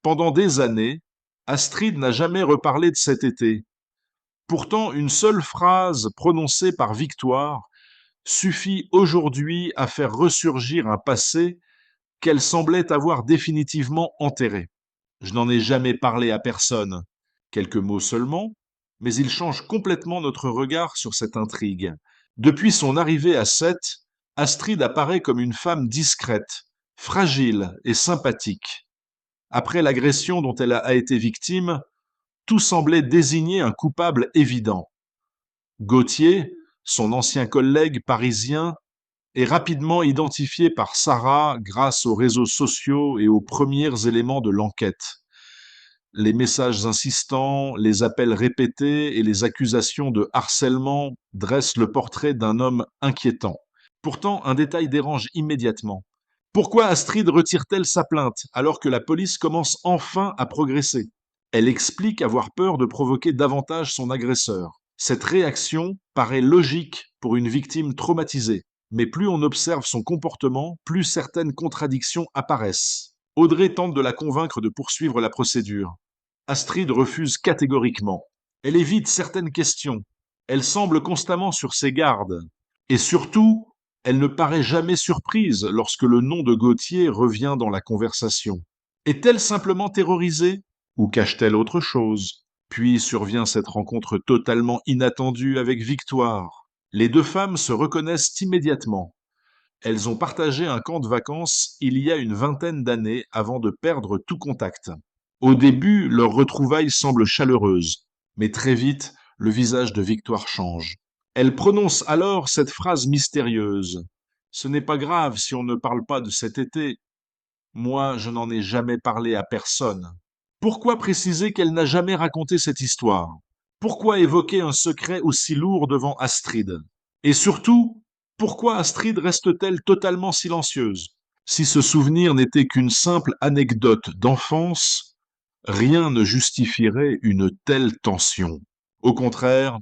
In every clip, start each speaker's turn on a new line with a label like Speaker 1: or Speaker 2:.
Speaker 1: Pendant des années, Astrid n'a jamais reparlé de cet été. Pourtant, une seule phrase prononcée par Victoire suffit aujourd'hui à faire ressurgir un passé qu'elle semblait avoir définitivement enterré. Je n'en ai jamais parlé à personne. Quelques mots seulement, mais ils changent complètement notre regard sur cette intrigue. Depuis son arrivée à Sète, Astrid apparaît comme une femme discrète, fragile et sympathique. Après l'agression dont elle a été victime, tout semblait désigner un coupable évident. Gauthier, son ancien collègue parisien, est rapidement identifié par Sarah grâce aux réseaux sociaux et aux premiers éléments de l'enquête. Les messages insistants, les appels répétés et les accusations de harcèlement dressent le portrait d'un homme inquiétant. Pourtant, un détail dérange immédiatement. Pourquoi Astrid retire-t-elle sa plainte alors que la police commence enfin à progresser? Elle explique avoir peur de provoquer davantage son agresseur. Cette réaction paraît logique pour une victime traumatisée, mais plus on observe son comportement, plus certaines contradictions apparaissent. Audrey tente de la convaincre de poursuivre la procédure. Astrid refuse catégoriquement. Elle évite certaines questions. Elle semble constamment sur ses gardes. Et surtout, elle ne paraît jamais surprise lorsque le nom de Gauthier revient dans la conversation. Est-elle simplement terrorisée ou cache-t-elle autre chose? Puis survient cette rencontre totalement inattendue avec Victoire. Les deux femmes se reconnaissent immédiatement. Elles ont partagé un camp de vacances il y a une vingtaine d'années avant de perdre tout contact. Au début, leur retrouvaille semble chaleureuse, mais très vite, le visage de Victoire change. Elle prononce alors cette phrase mystérieuse. Ce n'est pas grave si on ne parle pas de cet été. Moi, je n'en ai jamais parlé à personne. Pourquoi préciser qu'elle n'a jamais raconté cette histoire? Pourquoi évoquer un secret aussi lourd devant Astrid? Et surtout, pourquoi Astrid reste-t-elle totalement silencieuse? Si ce souvenir n'était qu'une simple anecdote d'enfance, rien ne justifierait une telle tension. Au contraire,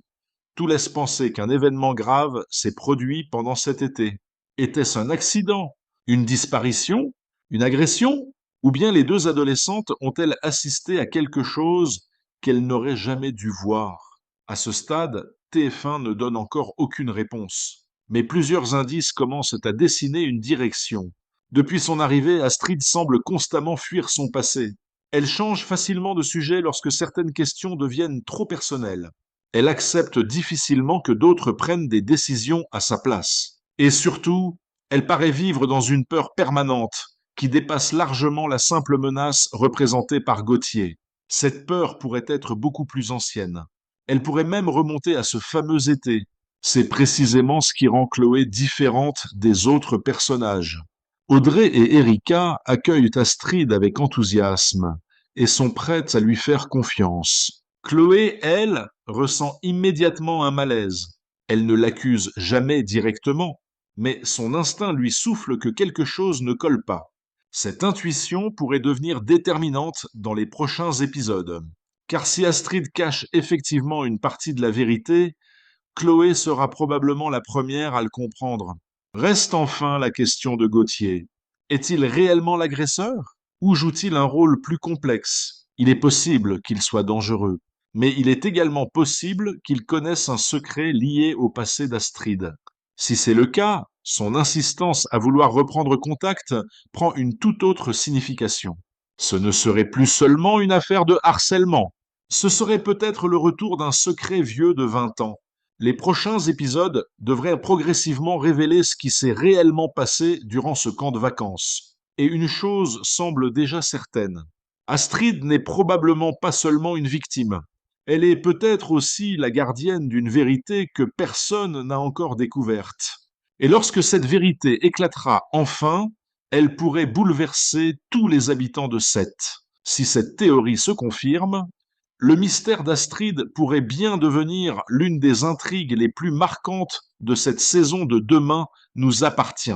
Speaker 1: tout laisse penser qu'un événement grave s'est produit pendant cet été. Était-ce un accident? Une disparition? Une agression? Ou bien les deux adolescentes ont-elles assisté à quelque chose qu'elles n'auraient jamais dû voir? À ce stade, TF1 ne donne encore aucune réponse. Mais plusieurs indices commencent à dessiner une direction. Depuis son arrivée, Astrid semble constamment fuir son passé. Elle change facilement de sujet lorsque certaines questions deviennent trop personnelles. Elle accepte difficilement que d'autres prennent des décisions à sa place. Et surtout, elle paraît vivre dans une peur permanente qui dépasse largement la simple menace représentée par Gauthier. Cette peur pourrait être beaucoup plus ancienne. Elle pourrait même remonter à ce fameux été. C'est précisément ce qui rend Chloé différente des autres personnages. Audrey et Erika accueillent Astrid avec enthousiasme et sont prêtes à lui faire confiance. Chloé, elle, ressent immédiatement un malaise. Elle ne l'accuse jamais directement, mais son instinct lui souffle que quelque chose ne colle pas. Cette intuition pourrait devenir déterminante dans les prochains épisodes. Car si Astrid cache effectivement une partie de la vérité, Chloé sera probablement la première à le comprendre. Reste enfin la question de Gauthier. Est-il réellement l'agresseur? Ou joue-t-il un rôle plus complexe? Il est possible qu'il soit dangereux, mais il est également possible qu'il connaisse un secret lié au passé d'Astrid. Si c'est le cas, son insistance à vouloir reprendre contact prend une toute autre signification. Ce ne serait plus seulement une affaire de harcèlement, ce serait peut-être le retour d'un secret vieux de 20 ans. Les prochains épisodes devraient progressivement révéler ce qui s'est réellement passé durant ce camp de vacances. Et une chose semble déjà certaine. Astrid n'est probablement pas seulement une victime. Elle est peut-être aussi la gardienne d'une vérité que personne n'a encore découverte. Et lorsque cette vérité éclatera enfin, elle pourrait bouleverser tous les habitants de Sète. Si cette théorie se confirme, le mystère d'Astrid pourrait bien devenir l'une des intrigues les plus marquantes de cette saison de Demain nous appartient.